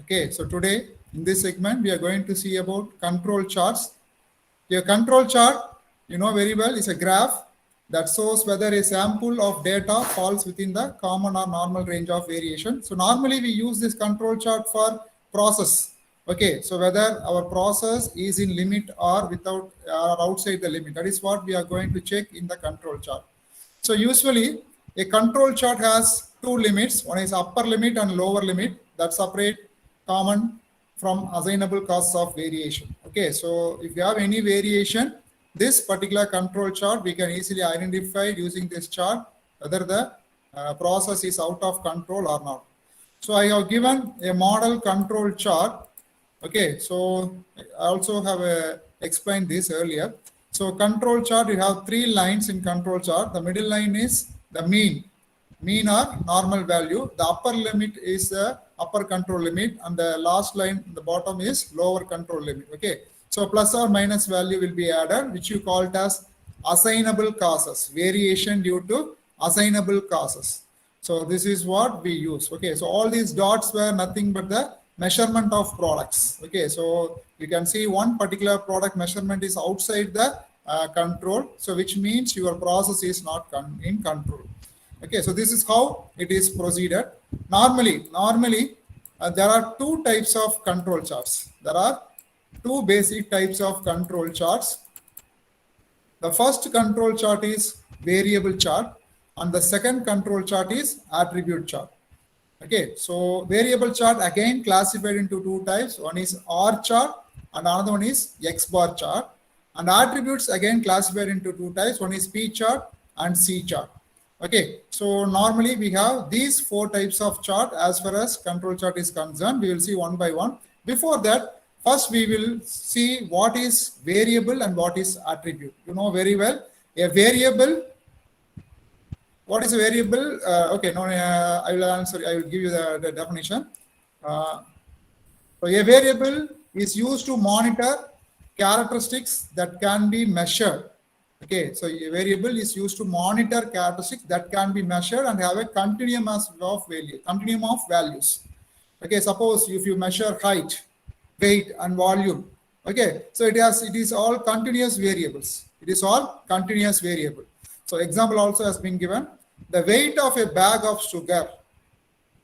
Okay, so today in this segment, we are going to see about control charts. A control chart, you know very well, is a graph that shows whether a sample of data falls within the common or normal range of variation. So normally we use this control chart for process. Okay, so whether our process is in limit or without or outside the limit. That is what we are going to check in the control chart. So usually a control chart has two limits. One is upper limit and lower limit that separate common from assignable causes of variation. Okay, so if you have any variation, this particular control chart, we can easily identify using this chart whether the process is out of control or not. So I have given a model control chart. Okay, so I also have explained this earlier. So control chart, you have three lines in control chart. The middle line is the mean or normal value. The upper limit is the upper control limit, and the last line, the bottom is lower control limit. Okay, so plus or minus value will be added, which you call it as assignable causes, variation due to assignable causes. So this is what we use. Okay, so all these dots were nothing but the measurement of products. Okay, so you can see one particular product measurement is outside the control, so which means your process is not in control. Okay, so this is how it is proceeded. Normally, there are two types of control charts. There are two basic types of control charts. The first control chart is variable chart, and the second control chart is attribute chart. Okay, so variable chart again classified into two types. One is R chart and another one is X bar chart. And attributes again classified into two types. One is P chart and C chart. Okay, so normally we have these four types of chart as far as control chart is concerned. We will see one by one. Before that, first we will see what is variable and what is attribute. You know very well, a variable. What is a variable? Okay, no, I will answer. I will give you the definition. So a variable is used to monitor characteristics that can be measured. Okay, so a variable is used to monitor characteristics that can be measured and have a continuum of values. Okay, suppose if you measure height, weight, and volume. Okay, so it is all continuous variables. It is all continuous variable. So example also has been given. The weight of a bag of sugar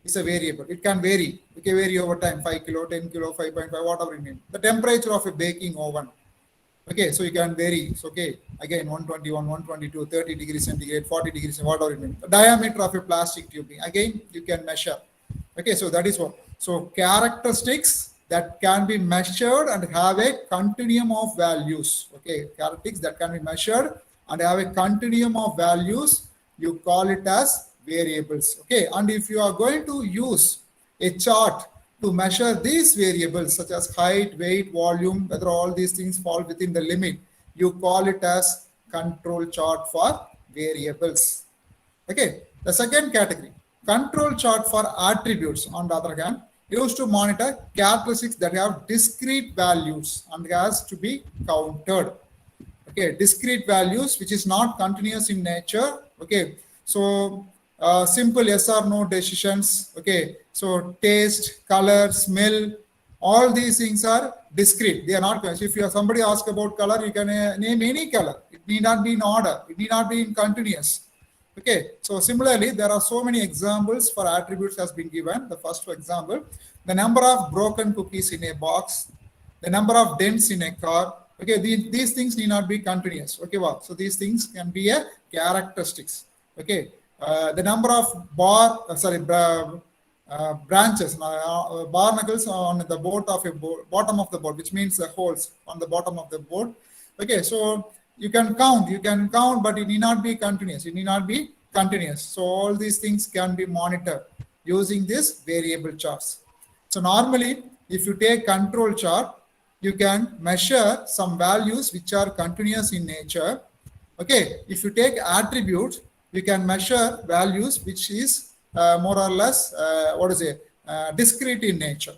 is a variable. It can vary. It can vary over time, 5 kilo, 10 kilo, 5.5, whatever it means. The temperature of a baking oven. Okay, so you can vary. It's okay. Again, 121, 122, 30 degrees centigrade, 40 degrees, whatever it means. The diameter of a plastic tubing. Again, you can measure. Okay, so that is what. So characteristics that can be measured and have a continuum of values. Okay, characteristics that can be measured and have a continuum of values, you call it as variables. Okay, and if you are going to use a chart to measure these variables such as height, weight, volume, whether all these things fall within the limit, you call it as control chart for variables. Okay, the second category, control chart for attributes, on the other hand, used to monitor characteristics that have discrete values and has to be counted. Okay, discrete values which is not continuous in nature. Okay, so simple yes or no decisions. Okay, so taste, color, smell, all these things are discrete. They are not continuous. If you have somebody ask about color, you can name any color. It need not be in order. It need not be in continuous. Okay, so similarly, there are so many examples for attributes has been given. The first example, the number of broken cookies in a box, the number of dents in a car. Okay, these things need not be continuous. Okay, well, so these things can be a characteristics. Okay, the number of branches, barnacles on the bottom of the board, which means the holes on the bottom of the board. Okay, so you can count, but it need not be continuous. It need not be continuous. So all these things can be monitored using this variable charts. So normally, if you take control chart, you can measure some values which are continuous in nature. Okay, if you take attributes, you can measure values which is more or less discrete in nature.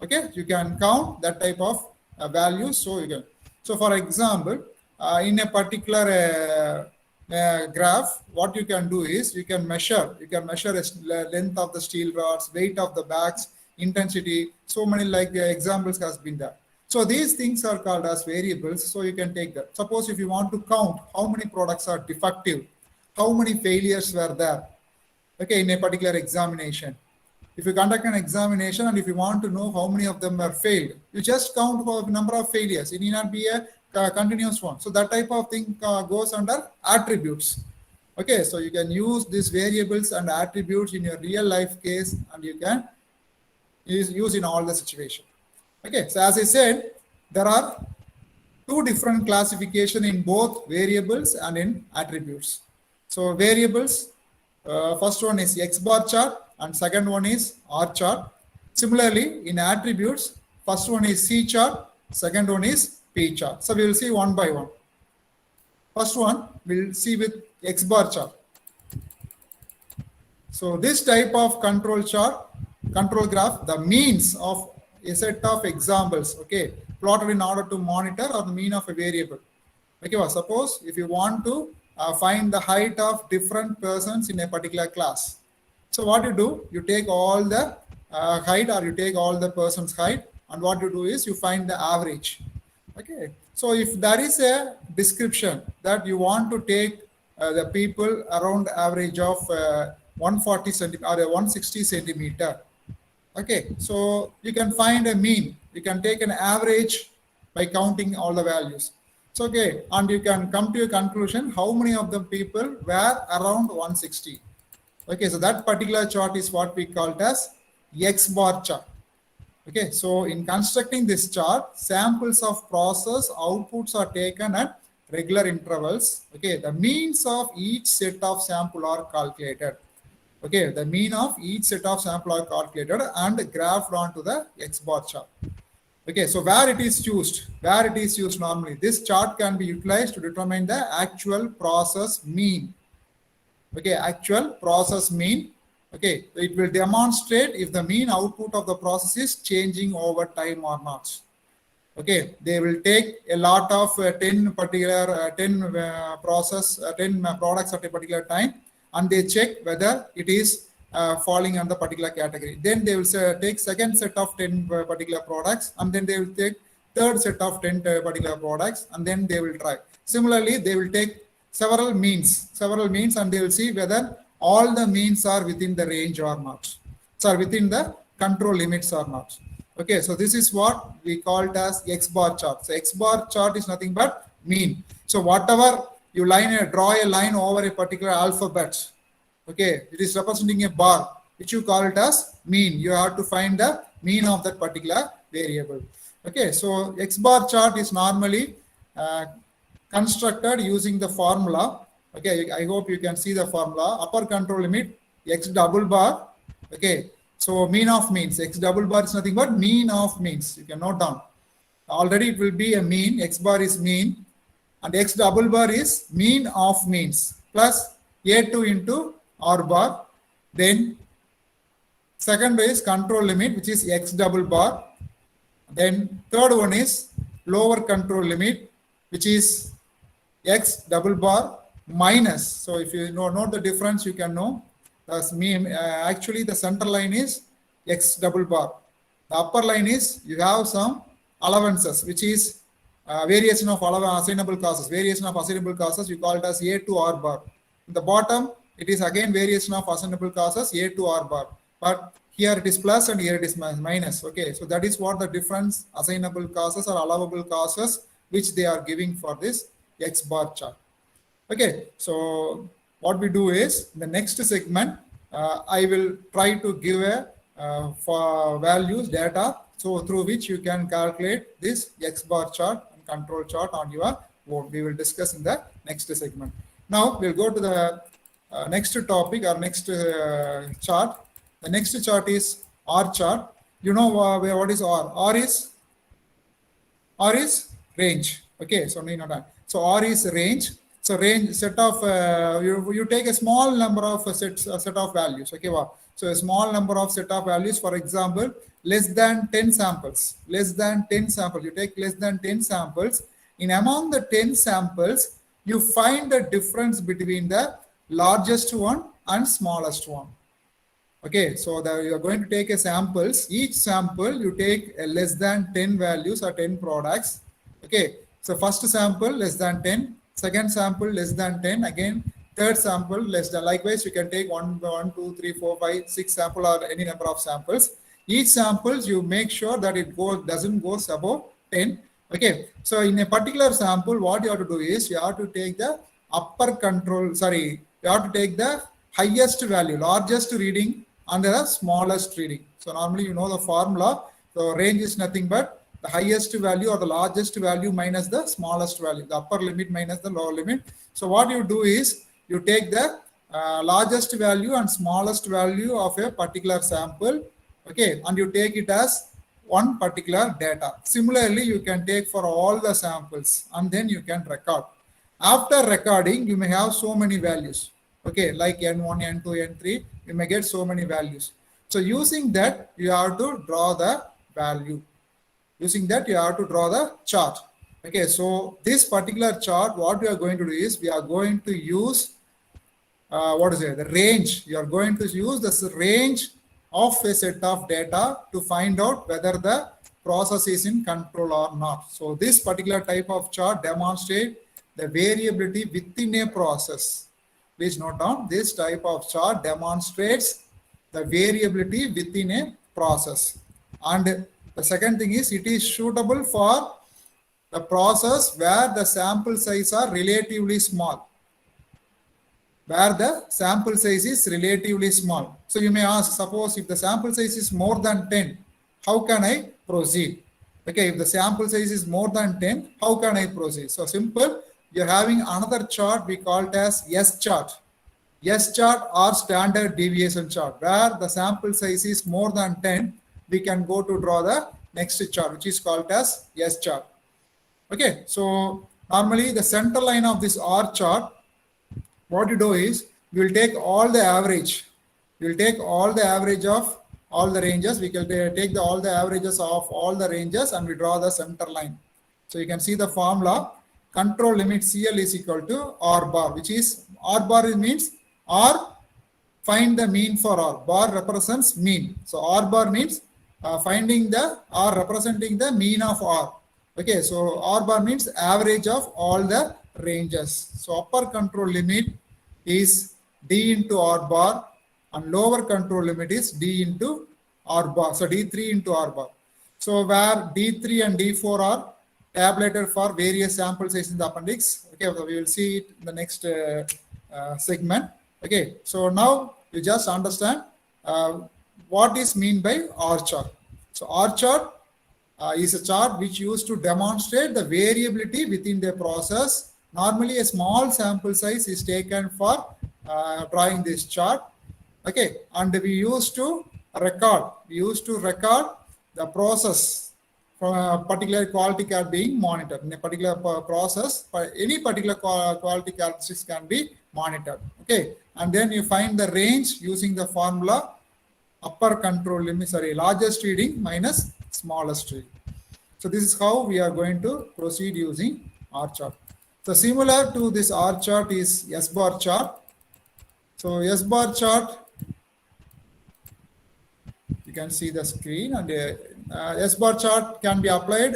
Okay, you can count that type of values. So you can. So for example, in a particular graph, what you can do is you can measure the length of the steel rods, weight of the bags, intensity, so many like examples has been there. So these things are called as variables. So you can take that. Suppose if you want to count how many products are defective, how many failures were there, okay, in a particular examination. If you conduct an examination and if you want to know how many of them were failed, you just count the number of failures. It need not be a continuous one. So that type of thing goes under attributes. Okay, so you can use these variables and attributes in your real life case, and you can use in all the situation. Okay, so as I said, there are two different classification in both variables and in attributes. So variables, first one is X bar chart and second one is R chart. Similarly, in attributes, first one is C chart, second one is P chart. So we will see one by one. First one we'll see with X bar chart. So this type of control chart, control graph, the means of a set of examples, okay, plotted in order to monitor or the mean of a variable. Okay, well, suppose if you want to find the height of different persons in a particular class. So what you do, you take all the height or you take all the person's height, and what you do is you find the average. Okay, so if there is a description that you want to take the people around average of 140 centimeter or 160 centimeter. Okay, so you can find a mean. You can take an average by counting all the values. So okay, and you can come to a conclusion how many of the people were around 160. Okay, so that particular chart is what we called as X bar chart. Okay, so in constructing this chart, samples of process outputs are taken at regular intervals. Okay, the means of each set of sample are calculated. Okay, the mean of each set of sample are calculated and graphed onto the X bar chart. Okay, so where it is used normally, this chart can be utilized to determine the actual process mean. Okay, actual process mean. Okay, so it will demonstrate if the mean output of the process is changing over time or not. Okay, they will take a lot of 10 products at a particular time, and they check whether it is falling under particular category. Then they will take second set of 10 particular products, and then they will take third set of 10 particular products, and then they will try. Similarly, they will take several means, and they will see whether all the means are within the range or not, so within the control limits or not. Okay, so this is what we call it as X bar chart. So X bar chart is nothing but mean. So whatever you draw a line over a particular alphabet, okay, it is representing a bar, which you call it as mean. You have to find the mean of that particular variable. Okay, so X bar chart is normally constructed using the formula. Okay, I hope you can see the formula. Upper control limit, X double bar. Okay, so mean of means. X double bar is nothing but mean of means. You can note down. Already it will be a mean. X bar is mean. And X double bar is mean of means plus A2 into R bar. Then second is control limit, which is X double bar. Then third one is lower control limit, which is X double bar minus. So if you note the difference, you can know. That's mean. Actually, the center line is X double bar. The upper line is you have some allowances, which is variation of assignable causes. Variation of assignable causes, you call it as A to R bar. In the bottom, it is again variation of assignable causes, A to R bar. But here it is plus and here it is minus. Okay, so that is what the difference assignable causes or allowable causes which they are giving for this X bar chart. Okay, so what we do is in the next segment, I will try to give a for values data, so through which you can calculate this X bar chart and control chart on your own. We will discuss in the next segment. Now we'll go to the next topic or next chart. The next chart is R chart. You know what is R? R is range. Okay, so so R is range. So range set of you take a small number of set of values. Okay, wow. So a small number of set of values. For example, less than 10 samples. Less than 10 samples. You take less than 10 samples. In among the 10 samples, you find the difference between the largest one and smallest one. Okay, so you are going to take a samples. Each sample you take a less than 10 values or 10 products. Okay, so first sample less than 10, second sample less than 10, again third sample less than. Likewise, you can take 1, 2, 3, 4, 5, 6 sample or any number of samples. Each samples you make sure that it doesn't go above 10. Okay, so in a particular sample, what you have to do is you have to take the upper control. Sorry, you have to take the highest value, largest reading and the smallest reading. So normally you know the formula. So range is nothing but the highest value or the largest value minus the smallest value, the upper limit minus the lower limit. So what you do is you take the largest value and smallest value of a particular sample, okay, and you take it as one particular data. Similarly, you can take for all the samples and then you can record. After recording, you may have so many values. Okay, like N1, N2, N3, you may get so many values. So using that, you have to draw the value. Using that, you have to draw the chart. Okay, so this particular chart, what we are going to do is we are going to use the range. You are going to use this range of a set of data to find out whether the process is in control or not. So this particular type of chart demonstrates the variability within a process. Please note down, this type of chart demonstrates the variability within a process. And the second thing is it is suitable for the process where the sample size are relatively small. Where the sample size is relatively small. So you may ask, suppose if the sample size is more than 10, how can I proceed? Okay, if the sample size is more than 10, how can I proceed? So simple, you're having another chart we call it as S chart. S chart or standard deviation chart. Where the sample size is more than 10, we can go to draw the next chart, which is called as S chart. Okay, so normally the center line of this R chart, what you do is we will take all the average. We will take all the average of all the ranges. We can take all the averages of all the ranges and we draw the center line. So you can see the formula. Control limit CL is equal to R bar, which is R bar means R, find the mean for R. Bar represents mean. So R bar means finding the R representing the mean of R. Okay, so R bar means average of all the ranges. So upper control limit is D into R bar and lower control limit is D into R bar. So D3 into R bar. So where D3 and D4 are tabulated for various sample sizes in the appendix. Okay, so we will see it in the next segment. Okay, so now you just understand what is mean by R chart. So R chart is a chart which used to demonstrate the variability within the process. Normally a small sample size is taken for drawing this chart. Okay, and we used to record the process from a particular quality can being monitored. In a particular process, any particular quality characteristics can be monitored. Okay, and then you find the range using the formula upper control limit, largest reading minus smallest reading. So this is how we are going to proceed using R chart. So similar to this R chart is S bar chart. So S bar chart, you can see the screen, and S bar chart can be applied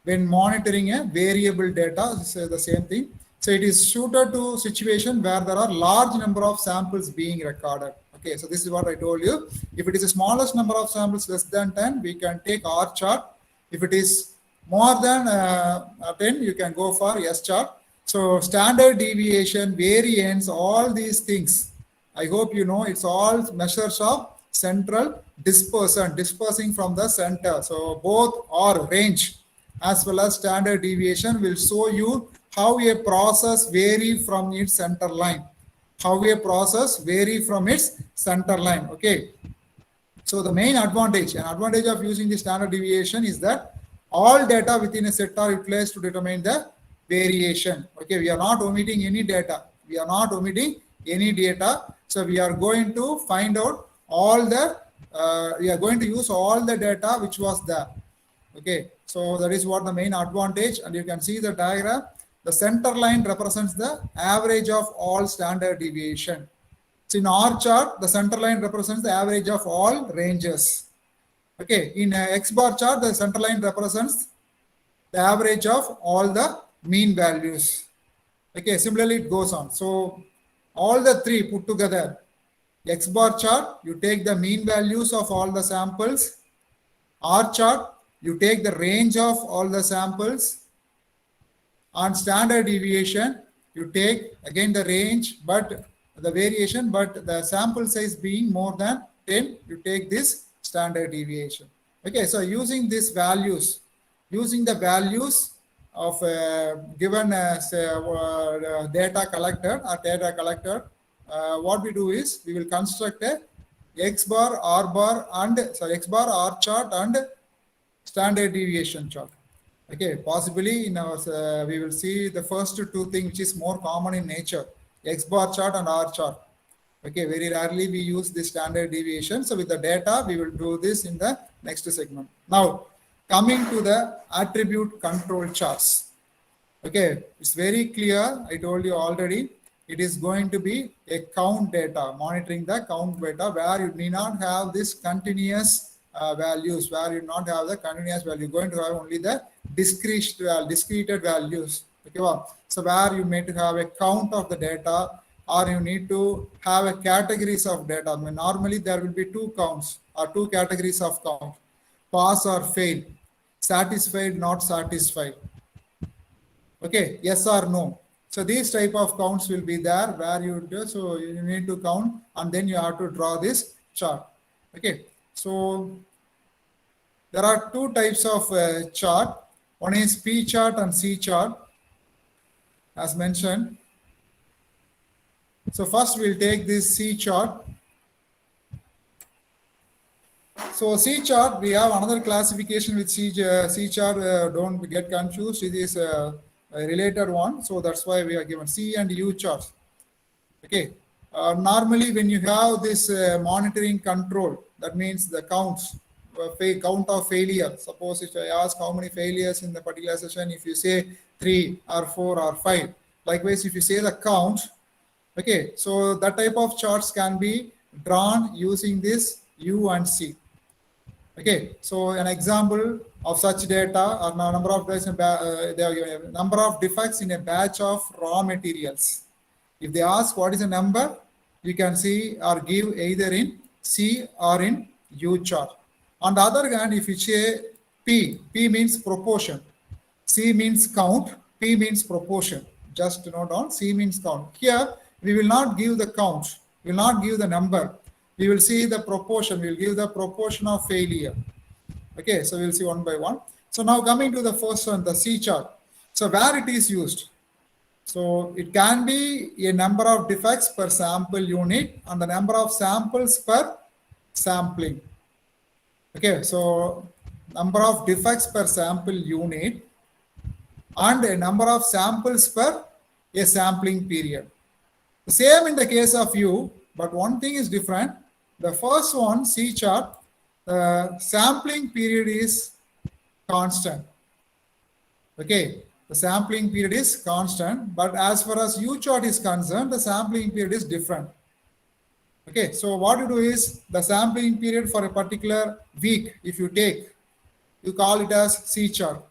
when monitoring a variable data. This is the same thing. So it is suited to situation where there are large number of samples being recorded. Okay, so this is what I told you. If it is the smallest number of samples less than 10, we can take R chart. If it is more than 10, you can go for S chart. So standard deviation, variance, all these things, I hope you know, it's all measures of central dispersing from the center. So both R range as well as standard deviation will show you how a process vary from its center line. How a process vary from its center line. Okay. So the main advantage of using the standard deviation is that all data within a set are utilized to determine the variation. Okay, we are not omitting any data. So we are going to find out all the, we are going to use all the data which was there. Okay, so that is what the main advantage, and you can see the diagram. The center line represents the average of all standard deviation. So in R chart, the center line represents the average of all ranges. Okay, in X bar chart, the center line represents the average of all the mean values. Okay, similarly it goes on. So all the three put together, X bar chart, you take the mean values of all the samples. R chart, you take the range of all the samples. On standard deviation, you take again the range, but the variation, but the sample size being more than 10, you take this standard deviation. Okay, so using these values, using the values of given as data collector or data collector, what we do is we will construct a X bar, R bar, and sorry, X bar, R chart, and standard deviation chart. Okay, possibly in our we will see the first two things which is more common in nature, X bar chart and R chart. Okay, very rarely we use the standard deviation. So with the data, we will do this in the next segment. Now, coming to the attribute control charts. Okay, it's very clear. I told you already. It is going to be a count data, monitoring the count data where you need not have this continuous values, where you not have the continuous value. You're going to have only the discreted values. Okay, well, so where you need to have a count of the data, or you need to have a categories of data. I mean, normally there will be two counts or two categories of count: pass or fail, satisfied, not satisfied. Okay, yes or no. So these type of counts will be there where you do, so you need to count and then you have to draw this chart. Okay, so there are two types of chart. One is P chart and C chart, as mentioned. So first we'll take this C chart. So C chart, we have another classification with C chart. Don't get confused. It is a related one. So that's why we are given C and U charts. Okay. Normally, when you have this monitoring control, that means the counts, count of failure. Suppose if I ask how many failures in the particular session, if you say 3 or 4 or 5. Likewise, if you say the count, okay, so that type of charts can be drawn using this U and C. Okay, so an example of such data are number of defects in a batch of raw materials. If they ask what is the number, you can see or give either in C or in U chart. On the other hand, if you say P means proportion, C means count, P means proportion. Just note down, C means count. Here, we will not give the count, we will not give the number. We will see the proportion, we will give the proportion of failure. Okay, so we'll see one by one. So now coming to the first one, the C chart. So where it is used? So it can be a number of defects per sample unit and the number of samples per sampling. Okay, so number of defects per sample unit and a number of samples per a sampling period. The same in the case of U, but one thing is different. The first one, C chart, the sampling period is constant. Okay, the sampling period is constant, but as far as U chart is concerned, the sampling period is different. Okay, so what you do is the sampling period for a particular week, if you take, you call it as C chart.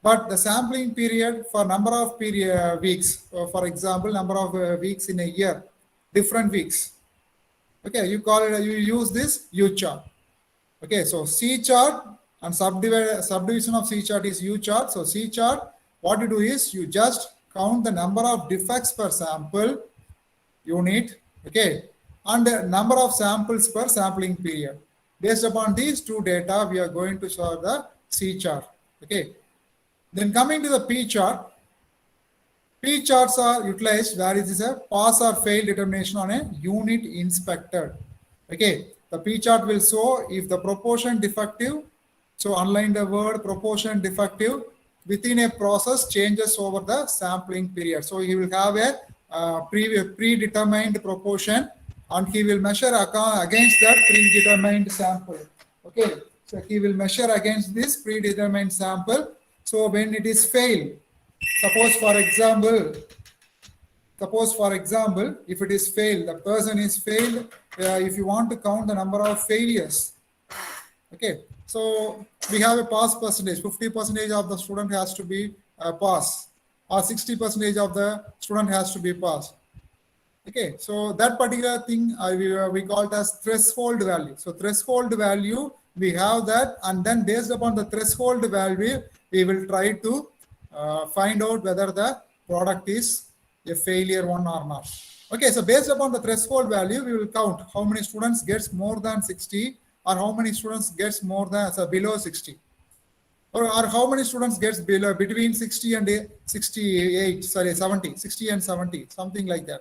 But the sampling period for number of weeks, for example, number of weeks in a year, different weeks. Okay, you call it, you use this U chart. Okay, so C chart and subdivision of C chart is U chart. So C chart, what you do is you just count the number of defects per sample unit, okay, and the number of samples per sampling period. Based upon these two data, we are going to show the C chart. Okay. Then coming to the P chart, P charts are utilized where it is a pass or fail determination on a unit inspected. Okay, the P chart will show if the proportion defective, so underline the word proportion defective, within a process changes over the sampling period. So he will have a predetermined proportion and he will measure against that predetermined sample. Okay, so he will measure against this predetermined sample. So when it is failed, suppose for example, Suppose, for example, if it is failed, the person is failed, if you want to count the number of failures, okay, so we have a pass percentage, 50% of the student has to be pass, or 60% of the student has to be pass. Okay, so that particular thing we call it as threshold value. So threshold value, we have that, and then based upon the threshold value, we will try to find out whether the product is a failure one or not. Okay, so based upon the threshold value, we will count how many students gets more than 60, or how many students gets more than below 60. Or how many students gets below between 60 and 68, sorry, 70, 60 and 70, something like that.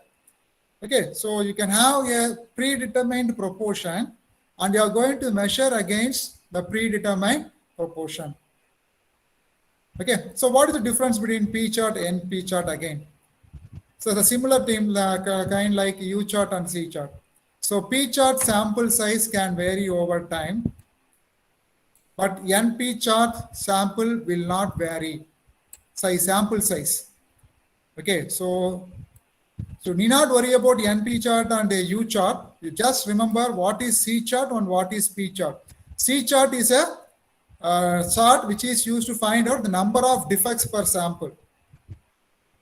Okay, so you can have a predetermined proportion and you are going to measure against the predetermined proportion. Okay, so what is the difference between P chart and P chart again? So the similar thing kind like U chart and C chart. So P chart sample size can vary over time, but NP chart sample will not vary. Sample size. Okay, so need not worry about NP chart and a U chart. You just remember what is C chart and what is P chart. C chart is a chart which is used to find out the number of defects per sample.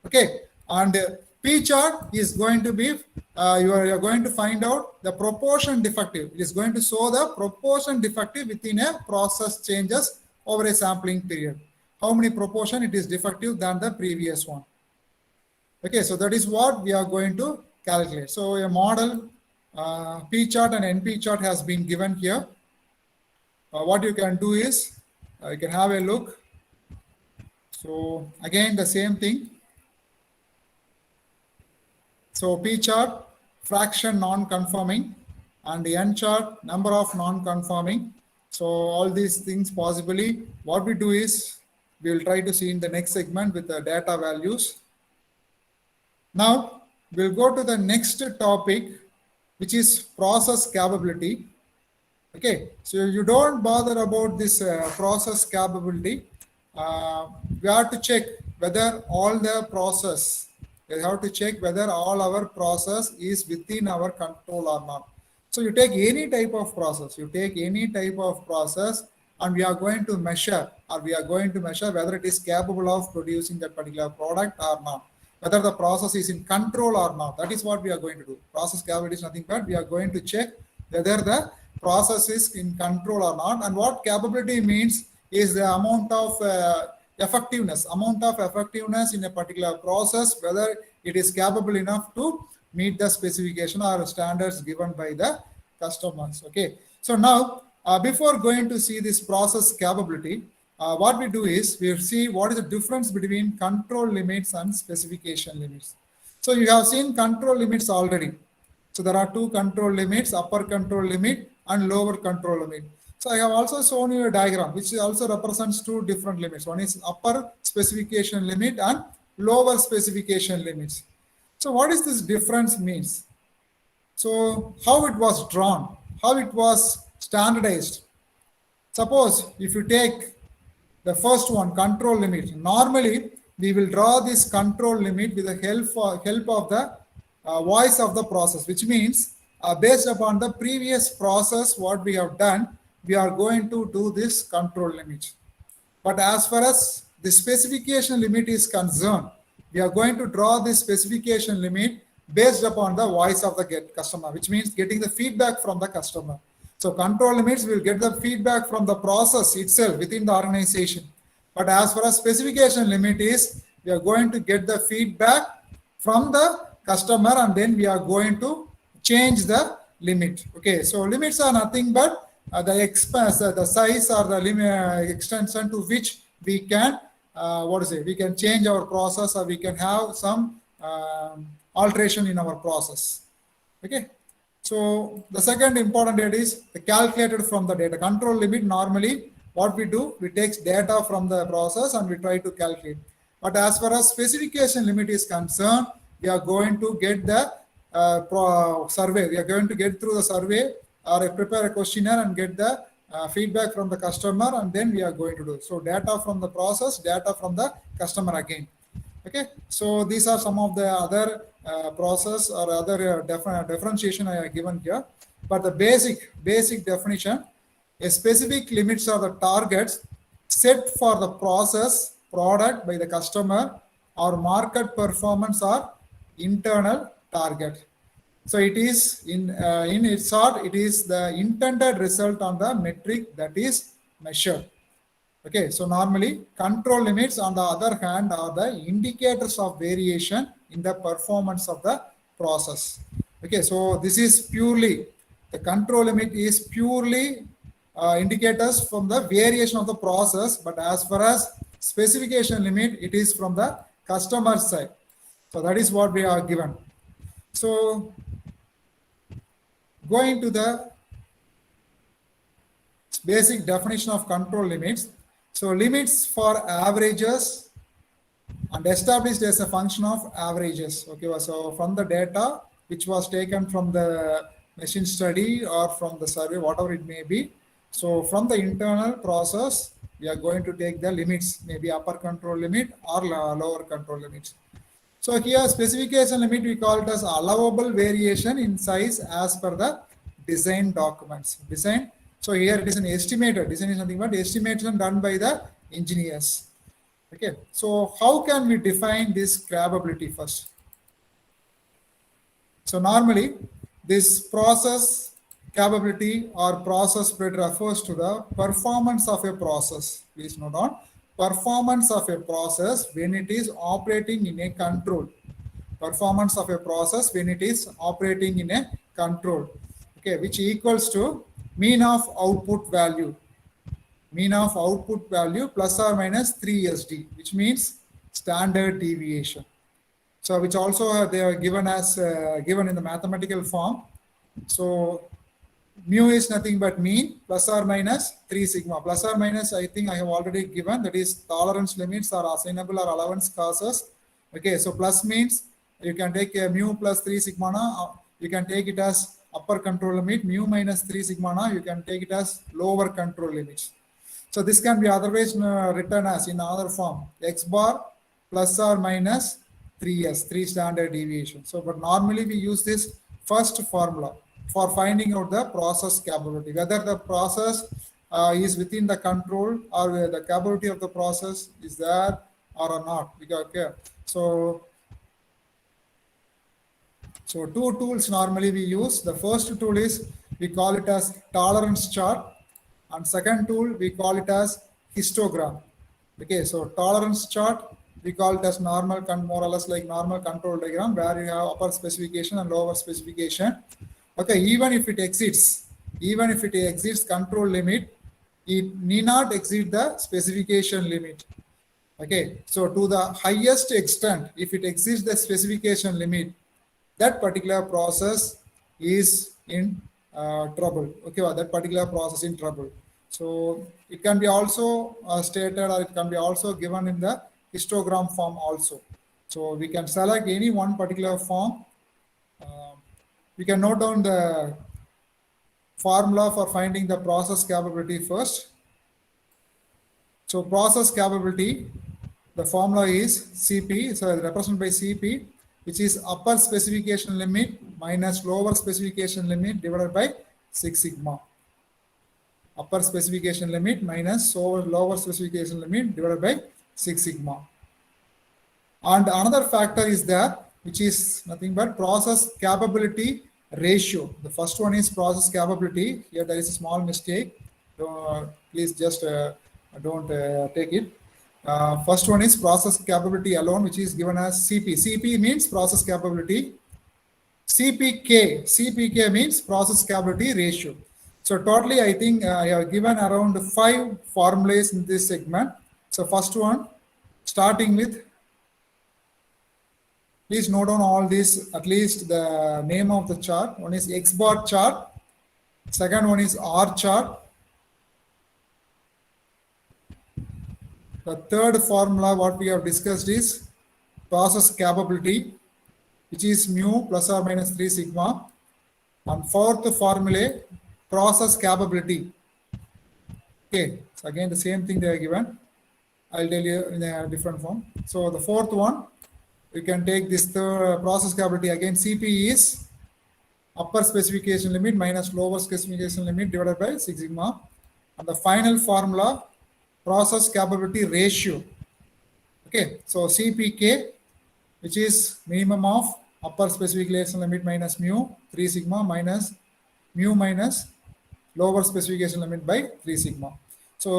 Okay, and P chart is going to be, you are going to find out the proportion defective. It is going to show the proportion defective within a process changes over a sampling period. How many proportion it is defective than the previous one. Okay, so that is what we are going to calculate. So a model P chart and NP chart has been given here. What you can do is you can have a look. So again, the same thing. So P chart, fraction non-conforming, and the N chart, number of non-conforming. So all these things possibly, what we do is we will try to see in the next segment with the data values. Now we'll go to the next topic, which is process capability. Okay, so you don't bother about this process capability. We have to check whether all the process, we have to check whether all our process is within our control or not. So you take any type of process, and we are going to measure, whether it is capable of producing that particular product or not, whether the process is in control or not. That is what we are going to do. Process capability is nothing but we are going to check whether the process is in control or not. And what capability means is the amount of effectiveness in a particular process, whether it is capable enough to meet the specification or standards given by the customers. Okay, so now before going to see this process capability, what we do is we see what is the difference between control limits and specification limits. So you have seen control limits already. So there are two control limits, upper control limit and lower control limit. So I have also shown you a diagram which also represents two different limits. One is upper specification limit and lower specification limits. So what is this difference means? So how it was drawn, how it was standardized. Suppose if you take the first one, control limit, normally we will draw this control limit with the help of the voice of the process, which means based upon the previous process what we have done, we are going to do this control limit. But as far as the specification limit is concerned, we are going to draw this specification limit based upon the voice of the customer, which means getting the feedback from the customer. So control limits will get the feedback from the process itself within the organization. But as far as specification limit is, we are going to get the feedback from the customer and then we are going to change the limit. Okay, so limits are nothing but the expense, the size or the limit extension to which we can, we can change our process or we can have some alteration in our process. Okay. So the second important data is the calculated from the data. Control limit, normally what we do, we take data from the process and we try to calculate. But as far as specification limit is concerned, we are going to get the survey. We are going to get through the survey or prepare a questionnaire and get the feedback from the customer, and then we are going to do. So data from the process, data from the customer again. Okay, so these are some of the other process or other differentiation I have given here. But the basic definition, a specific limits are the targets set for the process, product by the customer, or market performance or internal target. So it is in its short, it is the intended result on the metric that is measured. Okay, so normally control limits on the other hand are the indicators of variation in the performance of the process. Okay, so this is purely, the control limit is purely indicators from the variation of the process, but as far as specification limit, it is from the customer side. So that is what we are given. So going to the basic definition of control limits. So limits for averages and established as a function of averages. Okay, so from the data which was taken from the machine study or from the survey, whatever it may be. So from the internal process, we are going to take the limits, maybe upper control limit or lower control limits. So here specification limit, we call it as allowable variation in size as per the design documents. Design. So here it is an estimated. Design is nothing but estimation done by the engineers. Okay. So how can we define this capability first? So normally this process capability or process spread refers to the performance of a process. Please note down. Performance of a process when it is operating in a control. Performance of a process when it is operating in a control. Okay, which equals to mean of output value. Mean of output value plus or minus 3 SD, which means standard deviation. So which also they are given as given in the mathematical form. So mu is nothing but mean plus or minus 3 sigma. Plus or minus, I think I have already given, that is tolerance limits or assignable or allowance causes. Okay, so plus means you can take a mu plus 3 sigma now, you can take it as upper control limit, mu minus 3 sigma now, you can take it as lower control limits. So this can be otherwise written as in another form, x bar plus or minus 3s, 3 standard deviation. So but normally we use this first formula for finding out the process capability, whether the process is within the control or the capability of the process is there or not. Okay. So two tools normally we use. The first tool is, we call it as tolerance chart, and second tool we call it as histogram. Okay, so tolerance chart we call it as normal, more or less like normal control diagram, where you have upper specification and lower specification. Okay, even if it exceeds control limit, it need not exceed the specification limit. Okay, so to the highest extent, if it exceeds the specification limit, that particular process is in trouble. Okay, well, that particular process in trouble. So it can be also stated, or it can be also given in the histogram form also. So we can select any one particular form. We can note down the formula for finding the process capability first. So process capability, the formula is CP, so represented by CP, which is upper specification limit minus lower specification limit divided by 6 sigma. Upper specification limit minus lower specification limit divided by 6 sigma. And another factor is there, which is nothing but process capability ratio. The first one is process capability. Here there is a small mistake. Please just don't take it. First one is process capability alone, which is given as CP. CP means process capability. CPK means process capability ratio. So totally, I think I have given around 5 formulas in this segment. So first one, starting with, please note down all these, at least the name of the chart. One is X bar chart. Second one is R chart. The third formula what we have discussed is process capability, which is mu plus or minus 3 sigma. And fourth formula, process capability. Okay, so again the same thing they are given. I'll tell you in a different form. So the fourth one, you can take this third process capability again. CP is upper specification limit minus lower specification limit divided by 6 sigma. And the final formula, process capability ratio. Okay, so CPK, which is minimum of upper specification limit minus mu 3 sigma minus mu minus lower specification limit by 3 sigma. So